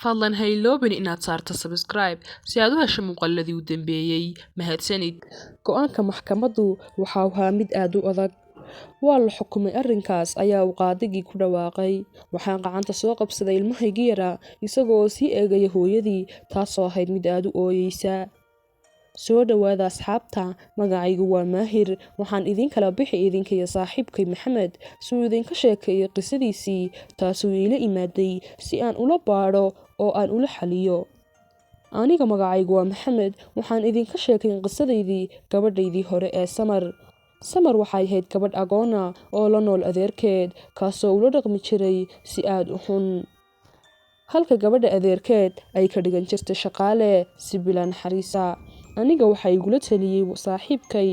fadlan ha iloobin inaad saarto subscribe si aad u hesho muuqaaladii u dambeeyay. Mahadsanid. Go'aanka maxkamaddu waxa uu ahaa mid aad u adag. Waa la xukumay arrinkaas ayaa uu qaadigii ku dhawaaqay. Waxaan gacanta soo qabsaday ilmahaygii yaraa isagoo sii eegaya hooyadii taasoo ahayd mid aad u ooyeysa. Soo dhawaada asxaabta, magacaygu waa Maahir. Waxaan idin kala bixi idinka iyo saaxiibkay Maxamed si uu idinka sheekeeyo qisadiisii taasoo ila imaaday si aan ula baadho oo aan ula xaliyo. Aniga magacaygu waa Maxamed. Waxaan idinka sheekayn qisadaydii gabadhaydii hore ee Samar. Samar waxay ahayd gabadh agoon ah oo la nool adeerkeed kaasoo ula dhaqmi jiray si aad u xun. Halka gabadha adeerkeed ay ka dhigan jirtay shaqaale si bila naxariisa. Aniga waxay igula taliyay saaxiibkay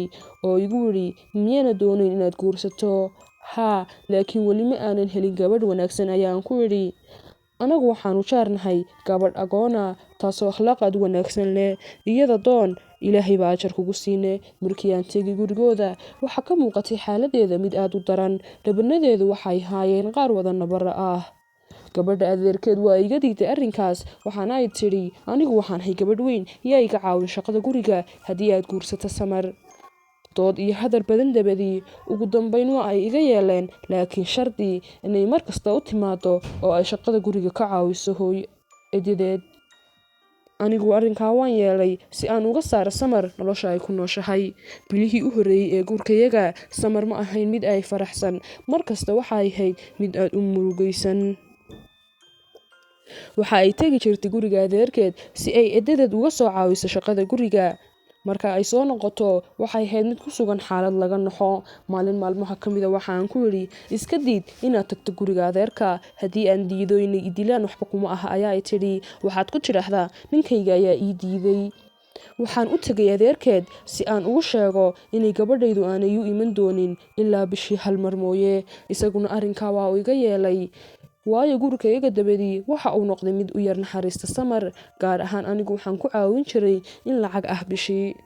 oo igu yiri miyana doonayn inaad guursato. Haa, laakiin weli ma aanan helin gabadh wanaagsan ayaan ku yiri. Anagu waxaan u jaarnahay gabadh agoon ah taasoo akhlaaq wanaagsan leh. Iyada doon Ilaahay baa ajar kugu siine. Markii aan tegay gurigooda waxa ka muuqatay xaaladeeda mid aad u daran. Dabanadeedu waxay haayeen qaar wada nabara ah. Gabadha adeerkeed waa iga diiday arrinkaas waxaana ay tiri anigu waxaan hay gabadh weyn yaa iga caawin shaqada guriga haddii aad guursato Samar. Dood iyo hadal badan dabadii ugu dambeyn waa ay iga yeeleen laakiin shardi inay markasta u timaado oo ay shaqada guriga ka caawiso hooyadeed. Anigu arrinkaa waan yeelay si aan uga saaro Samar nolosha ay ku nooshahay. Bilihii u horreeyay ee guurkayaga Samar ma ahayn mid ay faraxsan, markasta waxay ahayd mid aad u murugaysan. Waxa ay tagi jirtay guriga adeerkeed si ay eedadeed uga soo caawiso shaqada guriga. Marka ay soo noqoto waxay ahayd mid ku sugan xaalad laga naxo. Maalin maalmaha ka mid ah waxaan ku yiri iska diid inaad tagto guriga adeerka haddii aan diido inay i dilaan waxba kuma aha ayaa ay tiri waxaad ku tiraahdaa ninkayga ayaa ii diiday. Waxaan u tagay adeerkeed si aan ugu sheego inay gabadhaydu aanay u iman doonin ilaa bishii hal mar mooye. Isaguna arrinkaa waa uu iga yeelay. Waayo gurikayaga dabadii waxa uu noqday mid u yar naxariista Samar gaar ahaan anigu waxaan ku caawin jiray in lacag ah bishii.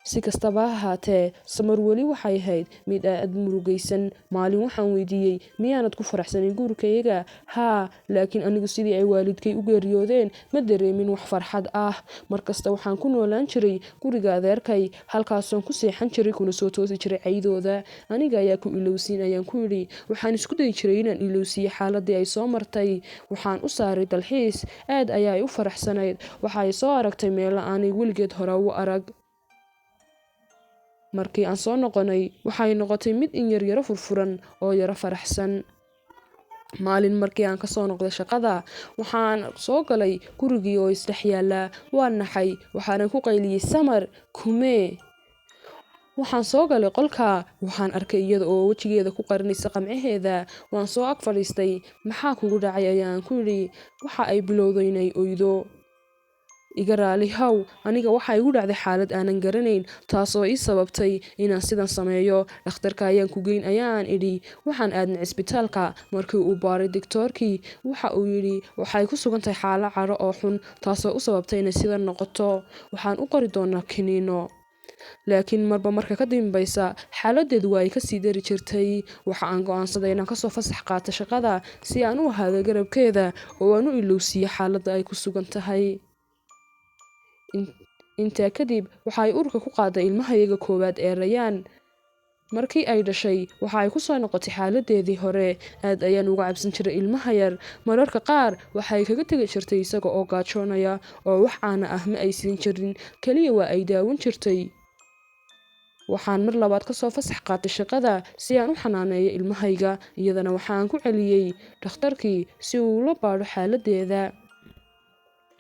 Si kastaba ha ahaatee Samar weli waxay ahayd mid aad murugaysan. Maalin waxaan weydiiyay miyaanad ku faraxsanin gurikayaga. Haa, laakiin anigu sidii ay waalidkay u geeriyoodeen ma dareemin wax farxad ah. Markasta waxaan ku noolaan jiray guriga adeerkay halkaasoon ku seexan jiray kuna soo toosi jiray caydooda. Aniga ayaa ku ilowsiin ayaan ku yiri waxaan isku day jiray inaan ilowsiyo xaaladii ay soo martay. Waxaan u saaray dalxiis aad ayay u faraxsanayd. Waxa ay soo aragtay meel aanay weligeed hore u arag. Markii aan soo noqonay waxay noqotay mid in yara furfuran oo yara faraxsan. Maalin markii aan ka soo noqday shaqada waxaan soo galay gurigii oo isdhex yaala. Waan naxay waxaanan ku qayliyay Samar kumee. Waxaan soo galay qolka waxaan arkay iyada oo wajigeeda ku qarinaysa qamcaheeda. Waan soo ag fadhiistay maxaa kugu dhacay ayaan ku yiri waxa ay bilowday inay oydo. Iga raali haw aniga waxa igu dhacday xaalad aanan garanayn taasoo ii sababtay inaan sidan sameeyo. Dhakhtarka ayaan ku geyn ayaan idhi waxaan aadnay cisbitaalka. Markii uu baaray doctorkii waxa uu yiri waxay ku sugan tahay xaalad caro oo xun taasoo u sababtay inay sidan noqoto. Waxaan u qori doonaa kiniino. Laakiin marka ka dambaysa xaaladeedu waa ay ka sii dari jirtay. Waxa aan go'aansaday inaan ka soo fasax qaato shaqada si aan u ahaado garabkeeda oo aan u ilowsiyo xaaladda ay ku sugan tahay. Intaa kadib waxay urka ku qaaday ilmahayaga koowaad ee Rayaan. Markii ay dhashay waxa ay ku soo noqotay xaaladeedii hore. Aad ayaan uga cabsan jiray ilmaha yar. Mararka qaar waxay kaga tagi jirtay isaga oo gaajoonaya oo wax caana ah ma ay siin jirin kaliya waa ay daawan jirtay. Waxaan mar labaad ka soo fasax qaatay shaqada si aan u xanaaneeyo ilmahayga. Iyadana waxaan ku celiyay dhakhtarkii si uu ula baadho xaaladeeda.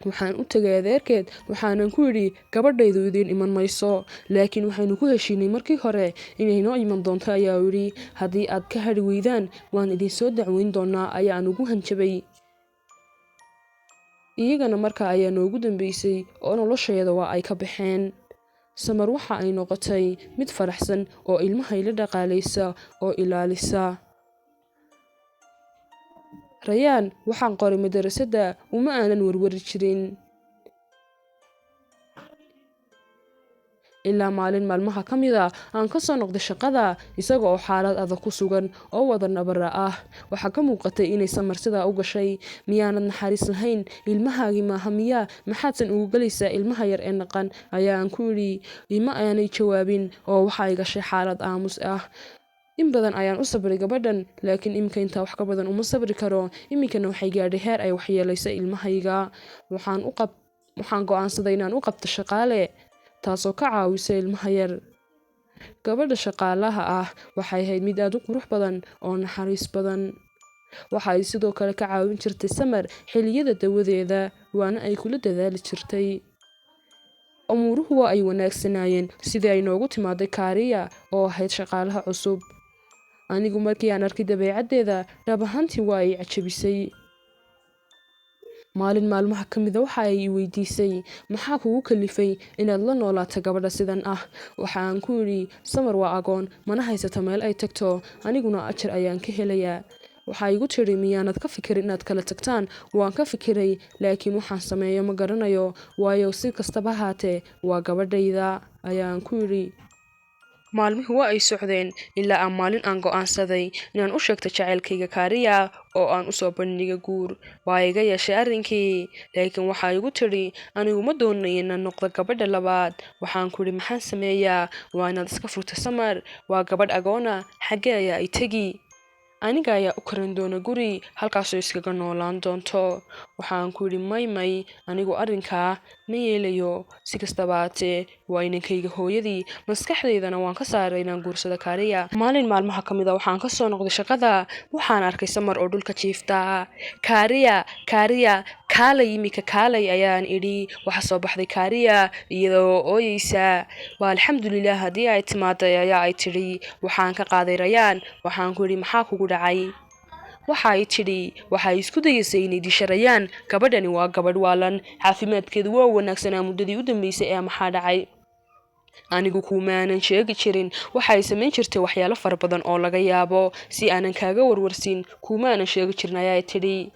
Waxaan u tagay adeerkeed waxaanan ku yiri gabadhaydu idin iman mayso laakiin waxaynu ku heshiinay markii hore inay noo iman doonto ayaa yiri haddii aad ka hadhi weydaan waan idin soo dacweyn doonaa ayaan ugu hanjabay. Iyagana markaa ayaa noogu dambeysay oo nolosheeda waa ay ka baxeen. Samar waxa ay noqotay mid faraxsan oo ilmahay la dhaqaalaysa oo ilaalisa. Rayaan waxaan qoray madrasadda uma aanan warwari jirin. ilaa maalin maalmaha ka mid a aan ka soo noqday shaqada isaga oo xaalad adag ku sugan oo wada nabara ah. waxaa ka muuqatay inay Samar sidaa u gashay. miyaanad naxariis lahayn? ilmahaagii maaha miyaa? maxaadsan ugu galaysaa ilmaha yar ee naqan? ayaan ku yidhi. ima aanay jawaabin oo waxay gashay xaalad aamus ah. in badan ayaan u sabray gabadhan, laakiin iminka intaa wax ka badan uma sabri karo. iminkana waxay gaadhay heer ay waxyeelayso ilmahayga. waxaan go'aansaday inaan u qabto shaqaale, taasoo ka caawisa ilmaha yar. gabadha shaqaalaha ah waxay ahayd mid aad u qurux badan oo naxariis badan. waxa ay sidoo kale ka caawin jirtay Samar xilliyada dawadeeda, waana ay kula dadaali jirtay. umuuruhu waa ay wanaagsanaayeen sidii ay noogu timaaday Kaariya oo ahayd shaqaalaha cusub. anigu markii aan arkay dabeecaddeeda, dhab ahaantii waa ay cajabisay. maalin maalmaha ka mida waxa ay i weydiisay, maxaa kugu kalifay inaad la noolaato gabadha sidan ah? waxa aan ku yidhi, Samar waa agoon, mana haysato meel ay tagto, aniguna ajar ayaan ka helayaa. waxaa igu tidhi, miyaanad ka fikirin inaad kala tagtaan? waan ka fikiray, laakiin waxaan sameeyo ma garanayo, waayo si kastaba haatee waa gabadhayda, ayaan ku yidhi. maalmihii waa ay socdeen ilaa aan maalin aan go'aansaday inaan u sheegto jacaylkayga Kaariya oo aan usoo bandhiga guur. waa iga yeeshay arrinkii, laakiin waxaa igu tidhi, anigu ma doonayo inaan noqdo gabadha labaad. waxaan ku yidhi, maxaan sameeyaa? waa inaad iska furto Samar, waa gabadh agoona, xaggee ayaa ay tegi? aniga ayaa u karin doona guri, halkaasoo iskaga noolaan doonto. waxaan ku yidhi, may anigu arrinkaa ma yeelayo. si kastaba haatee waa inankayga hooyadii, maskaxdaydana waan ka saaray inaan guursado Kaariya. maalin maalmaha ka mid a waxaan ka soo noqday shaqada, waxaan arkay Samar oo dhulka jiifta. Kaariya kaalay, imika kaalay, ayaan idhi. waxa soo baxday Kaariya iyadoo ooyeysa. waa alxamdulilah haddii ay timaaday, ayaa ay tidhi. waxaan ka qaaday Rayaan. waxaan ku yidhi, maxaa kugu dhacay? waxa ay tidhi, waxay isku dayeysay inay disho Rayaan. gabadhani waa gabadh waalan, caafimaadkeedu waa wanaagsanaa muddadii u dambeysay ee maxaa dhacay? anigu kumaanan sheegi jirin. waxay samayn jirtay waxyaalo fara badan oo laga yaabo. si aanan kaaga warwarsin kumaanan sheegi jirin, ayaa tidhi.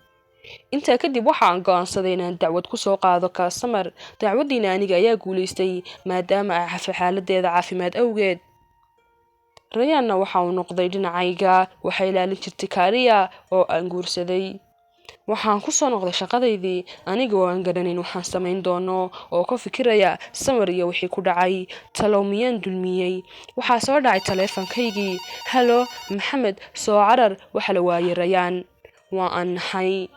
intaa kadib waxaan go'aansaday inaan dacwad ku soo qaado Samar. dacwaddiina aniga ayaa guulaystay maadaama ay xaaladeeda caafimaad awgeed. Rayaanna waxa uu noqday dhinacayga. waxay ilaalin jirtay Kaariya oo aan guursaday. waxaan ku soo noqday shaqadaydii aniga oo aan garanayn waxaan samayn doono, oo ka fikiraya Samar iyo wixii ku dhacay. talow miyaan dulmiyey? waxaa soo dhacay taleefankaygii. halo Maxamed, soo carar, waxa la waayay Rayaan. waa aan naxay.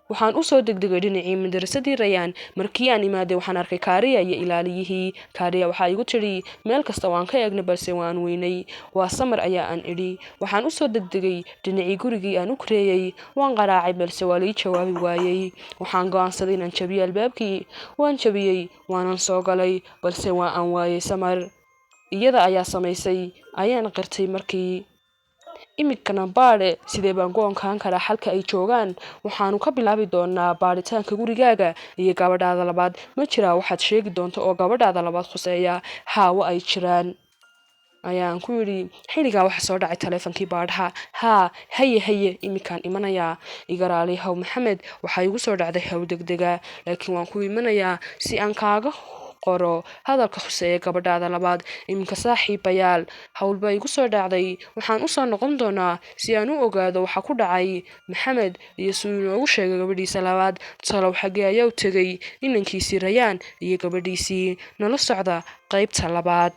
waxaan usoo degdegay dhinacii madrasadii Rayaan. markii aan imaaday waxaan arkay Kaariya iyo ilaaliyihii. Kaariya waxaa igu tidhi, meel kasta waan ka eegnay balse waan weynay. waa Samar, ayaa aan idhi. waxaan usoo degdegay dhinacii gurigii aan u kareeyey. waan qaraacay balse waa la ii jawaabi waayey. waxaan go'aansaday inaan jabiyo albaabkii. waan jabiyey, waanan soo galay, balse waa aan waayey Samar. iyada ayaa samaysay, ayaan qirtay markii. iminkana baadhe, sidee baan go'oonkaan karaa halka ay joogaan? waxaanu ka bilaabi doonaa baadhitaanka gurigaaga iyo gabadhaada labaad. ma jiraa waxaad sheegi doonto oo gabadhaada labaad khuseeya? haawo ay jiraan, ayaan ku yidhi. xilligaa waxa soo dhacay taleefankii baadhaha. haye iminkaan imanayaa. iga raali haw Maxamed, waxaa igu soo dhacday haw degdega, laakiin waan ku imanayaa si aan kaaga qoro hadalka khuseeya gabadhaada labaad. iminka saaxiibayaal, howlba igu soo dhacday. waxaan usoo noqon doonaa si aan u ogaado waxa ku dhacay Maxamed iyo siduu inoogu sheegay gabadhiisa labaad. talow xaggee ayaa u tegay inankiisii Rayaan iyo gabadhiisii? nala socda qaybta labaad.